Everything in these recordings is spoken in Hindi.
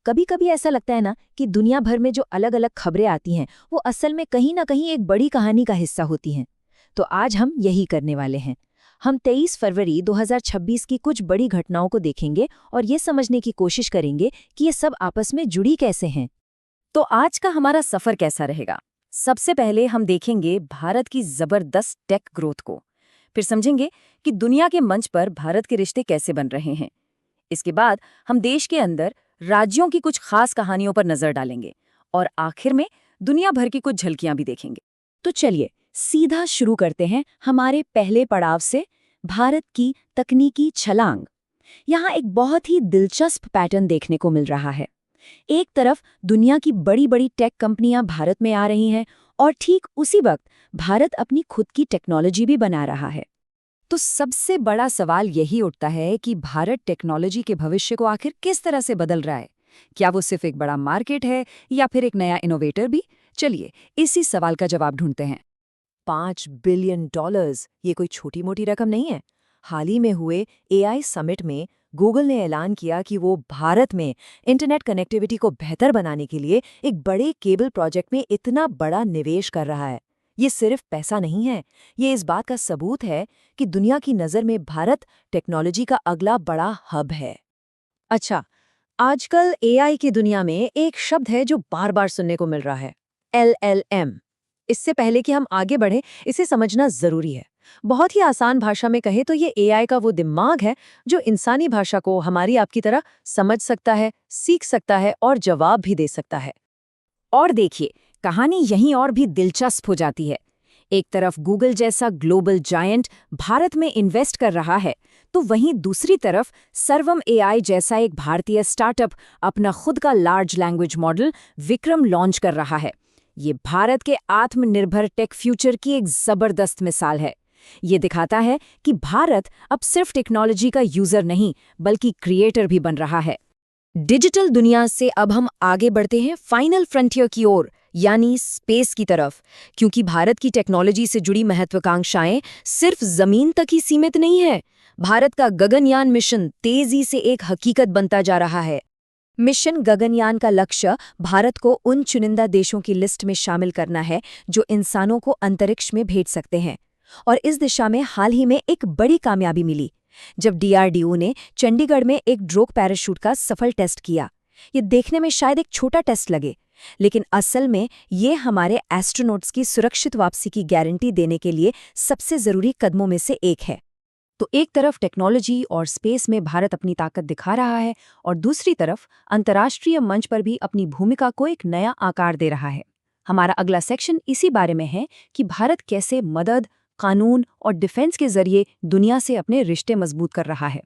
कभी कभी ऐसा लगता है ना कि दुनिया भर में जो अलग अलग खबरें आती हैं वो असल में कहीं ना कहीं एक बड़ी कहानी का हिस्सा होती हैं। तो आज हम यही करने वाले हैं। हम 23 फरवरी 2026 की कुछ बड़ी घटनाओं को देखेंगे और ये समझने की कोशिश करेंगे कि ये सब आपस में जुड़ी कैसे हैं। तो आज का हमारा सफर कैसा रहेगा? सबसे पहले हम देखेंगे भारत की जबरदस्त टेक ग्रोथ को। फिर समझेंगे कि दुनिया के मंच पर भारत के रिश्ते कैसे बन रहे हैं। इसके बाद हम देश के अंदर राज्यों की कुछ खास कहानियों पर नजर डालेंगे और आखिर में दुनिया भर की कुछ झलकियां भी देखेंगे। तो चलिए सीधा शुरू करते हैं हमारे पहले पड़ाव से, भारत की तकनीकी छलांग। यहाँ एक बहुत ही दिलचस्प पैटर्न देखने को मिल रहा है। एक तरफ दुनिया की बड़ी बड़ी टेक कंपनियां भारत में आ रही हैं और ठीक उसी वक्त भारत अपनी खुद की टेक्नोलॉजी भी बना रहा है। तो सबसे बड़ा सवाल यही उठता है कि भारत टेक्नोलॉजी के भविष्य को आखिर किस तरह से बदल रहा है? क्या वो सिर्फ एक बड़ा मार्केट है या फिर एक नया इनोवेटर भी? चलिए इसी सवाल का जवाब ढूंढते हैं। $5 बिलियन, ये कोई छोटी मोटी रकम नहीं है। हाल ही में हुए AI समिट में गूगल ने ऐलान किया कि वो भारत में इंटरनेट कनेक्टिविटी को बेहतर बनाने के लिए एक बड़े केबल प्रोजेक्ट में इतना बड़ा निवेश कर रहा है। ये सिर्फ पैसा नहीं है, ये इस बात का सबूत है कि दुनिया की नज़र में भारत टेक्नोलॉजी का अगला बड़ा हब है। अच्छा, आजकल AI की दुनिया में एक शब्द है जो बार बार सुनने को मिल रहा है, LLM। इससे पहले कि हम आगे बढ़ें, इसे समझना जरूरी है। बहुत ही आसान भाषा में कहे तो ये AI का वो दिमाग है जो इंसानी भाषा को हमारी आपकी तरह समझ सकता है, सीख सकता है और जवाब भी दे सकता है। और देखिए, कहानी यहीं और भी दिलचस्प हो जाती है। एक तरफ गूगल जैसा ग्लोबल जायंट भारत में इन्वेस्ट कर रहा है, तो वहीं दूसरी तरफ सर्वम AI जैसा एक भारतीय स्टार्टअप अपना खुद का large language model Vikram launch कर रहा है। ये भारत के आत्मनिर्भर टेक फ्यूचर की एक जबरदस्त मिसाल है। ये दिखाता है कि भारत अब सिर्फ टेक्नोलॉजी का यूजर नहीं बल्कि क्रिएटर भी बन रहा है। डिजिटल दुनिया से अब हम आगे बढ़ते हैं फाइनल फ्रंटियर की ओर, यानी स्पेस की तरफ, क्योंकि भारत की टेक्नोलॉजी से जुड़ी महत्वाकांक्षाएं सिर्फ जमीन तक ही सीमित नहीं है। भारत का गगनयान मिशन तेजी से एक हकीकत बनता जा रहा है। मिशन गगनयान का लक्ष्य भारत को उन चुनिंदा देशों की लिस्ट में शामिल करना है जो इंसानों को अंतरिक्ष में भेज सकते हैं। और इस दिशा में हाल ही में एक बड़ी कामयाबी मिली जब DRDO ने चंडीगढ़ में एक ड्रोग पैराशूट का सफल टेस्ट किया। ये देखने में शायद एक छोटा टेस्ट लगे, लेकिन असल में ये हमारे एस्ट्रोनॉट्स की सुरक्षित वापसी की गारंटी देने के लिए सबसे जरूरी कदमों में से एक है। तो एक तरफ टेक्नोलॉजी और स्पेस में भारत अपनी ताकत दिखा रहा है और दूसरी तरफ अंतर्राष्ट्रीय मंच पर भी अपनी भूमिका को एक नया आकार दे रहा है। हमारा अगला सेक्शन इसी बारे में है कि भारत कैसे मदद, कानून और डिफेंस के जरिए दुनिया से अपने रिश्ते मजबूत कर रहा है।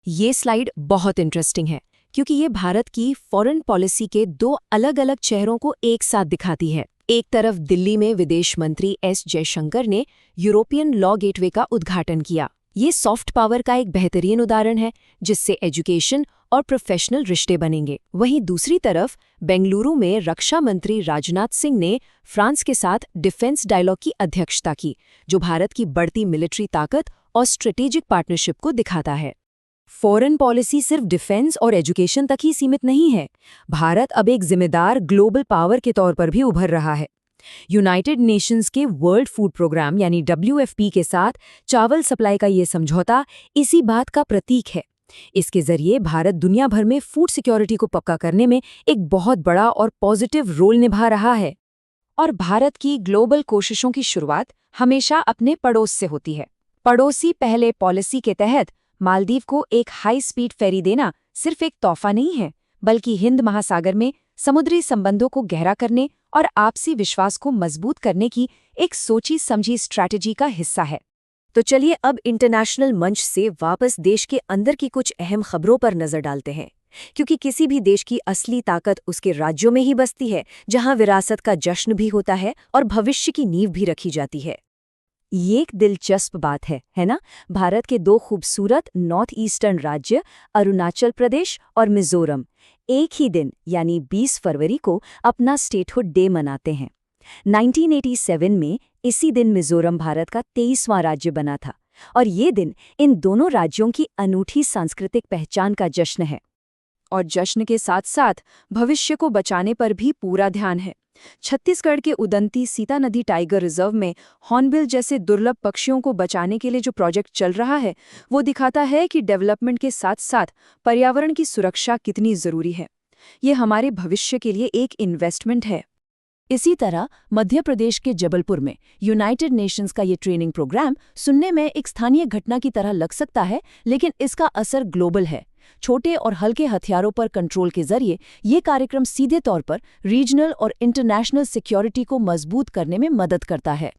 ये स्लाइड बहुत इंटरेस्टिंग है क्योंकि ये भारत की फॉरेन पॉलिसी के दो अलग अलग चेहरों को एक साथ दिखाती है। एक तरफ दिल्ली में विदेश मंत्री S जयशंकर ने यूरोपियन लॉ गेटवे का उद्घाटन किया। ये सॉफ्ट पावर का एक बेहतरीन उदाहरण है जिससे एजुकेशन और प्रोफेशनल रिश्ते बनेंगे। वहीं दूसरी तरफ बेंगलुरु में रक्षा मंत्री राजनाथ सिंह ने फ्रांस के साथ डिफेंस डायलॉग की अध्यक्षता की, जो भारत की बढ़ती मिलिट्री ताकत और स्ट्रेटेजिक पार्टनरशिप को दिखाता है। फॉरेन पॉलिसी सिर्फ डिफेंस और एजुकेशन तक ही सीमित नहीं है। भारत अब एक जिम्मेदार ग्लोबल पावर के तौर पर भी उभर रहा है। यूनाइटेड नेशंस के वर्ल्ड फूड प्रोग्राम यानी WFP के साथ चावल सप्लाई का ये समझौता इसी बात का प्रतीक है। इसके जरिए भारत दुनिया भर में फूड सिक्योरिटी को पक्का करने में एक बहुत बड़ा और पॉजिटिव रोल निभा रहा है। और भारत की ग्लोबल कोशिशों की शुरुआत हमेशा अपने पड़ोस से होती है। पड़ोसी पहले पॉलिसी के तहत मालदीव को एक हाई स्पीड फेरी देना सिर्फ एक तोहफा नहीं है, बल्कि हिंद महासागर में समुद्री संबंधों को गहरा करने और आपसी विश्वास को मजबूत करने की एक सोची समझी स्ट्रैटेजी का हिस्सा है। तो चलिए अब इंटरनेशनल मंच से वापस देश के अंदर की कुछ अहम खबरों पर नजर डालते हैं, क्योंकि किसी भी देश की असली ताकत उसके राज्यों में ही बसती है, जहां विरासत का जश्न भी होता है और भविष्य की नींव भी रखी जाती है। ये एक दिलचस्प बात है ना? भारत के दो खूबसूरत नॉर्थ ईस्टर्न राज्य अरुणाचल प्रदेश और मिजोरम एक ही दिन यानी 20 फरवरी को अपना स्टेटहुड डे मनाते हैं। 1987 में इसी दिन मिजोरम भारत का 23वां राज्य बना था और ये दिन इन दोनों राज्यों की अनूठी सांस्कृतिक पहचान का जश्न है। और जश्न के साथ साथ भविष्य को बचाने पर भी पूरा ध्यान है। छत्तीसगढ़ के उदंती सीता नदी टाइगर रिजर्व में हॉर्नबिल जैसे दुर्लभ पक्षियों को बचाने के लिए जो प्रोजेक्ट चल रहा है, वो दिखाता है कि डेवलपमेंट के साथ साथ पर्यावरण की सुरक्षा कितनी जरूरी है। ये हमारे भविष्य के लिए एक इन्वेस्टमेंट है। इसी तरह मध्य प्रदेश के जबलपुर में यूनाइटेड नेशंस का ये ट्रेनिंग प्रोग्राम सुनने में एक स्थानीय घटना की तरह लग सकता है, लेकिन इसका असर ग्लोबल है। छोटे और हल्के हथियारों पर कंट्रोल के जरिए ये कार्यक्रम सीधे तौर पर रीजनल और इंटरनेशनल सिक्योरिटी को मजबूत करने में मदद करता है।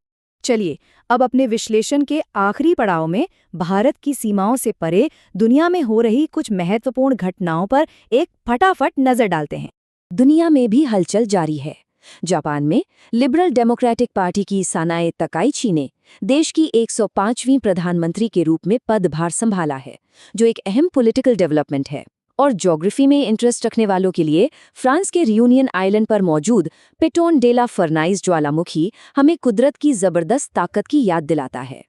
चलिए, अब अपने विश्लेषण के आखिरी पड़ाव में भारत की सीमाओं से परे दुनिया में हो रही कुछ महत्वपूर्ण घटनाओं पर एक फटाफट नजर डालते हैं। दुनिया में भी हलचल जारी है। जापान में लिबरल डेमोक्रेटिक पार्टी की सानाए तकाइची ने देश की 105वीं प्रधानमंत्री के रूप में पदभार संभाला है, जो एक अहम पॉलिटिकल डेवलपमेंट है। और ज्योग्राफी में इंटरेस्ट रखने वालों के लिए फ्रांस के रियूनियन आइलैंड पर मौजूद पिटोन डे ला फर्नाइज ज्वालामुखी हमें कुदरत की जबरदस्त ताकत की याद दिलाता है।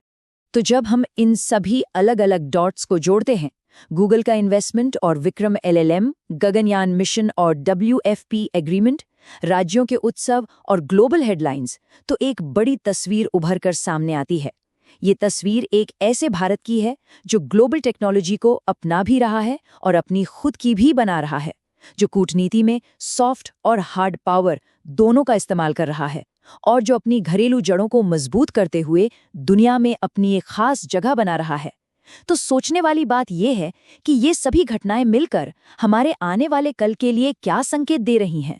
तो जब हम इन सभी अलग अलग डॉट्स को जोड़ते हैं, गूगल का इन्वेस्टमेंट और विक्रम LLM, गगनयान मिशन और WFP एग्रीमेंट, राज्यों के उत्सव और ग्लोबल हेडलाइंस, तो एक बड़ी तस्वीर उभर कर सामने आती है। ये तस्वीर एक ऐसे भारत की है जो ग्लोबल टेक्नोलॉजी को अपना भी रहा है और अपनी खुद की भी बना रहा है, जो कूटनीति में सॉफ्ट और हार्ड पावर दोनों का इस्तेमाल कर रहा है, और जो अपनी घरेलू जड़ों को मजबूत करते हुए दुनिया में अपनी एक खास जगह बना रहा है। तो सोचने वाली बात यह है कि ये सभी घटनाएं मिलकर हमारे आने वाले कल के लिए क्या संकेत दे रही हैं।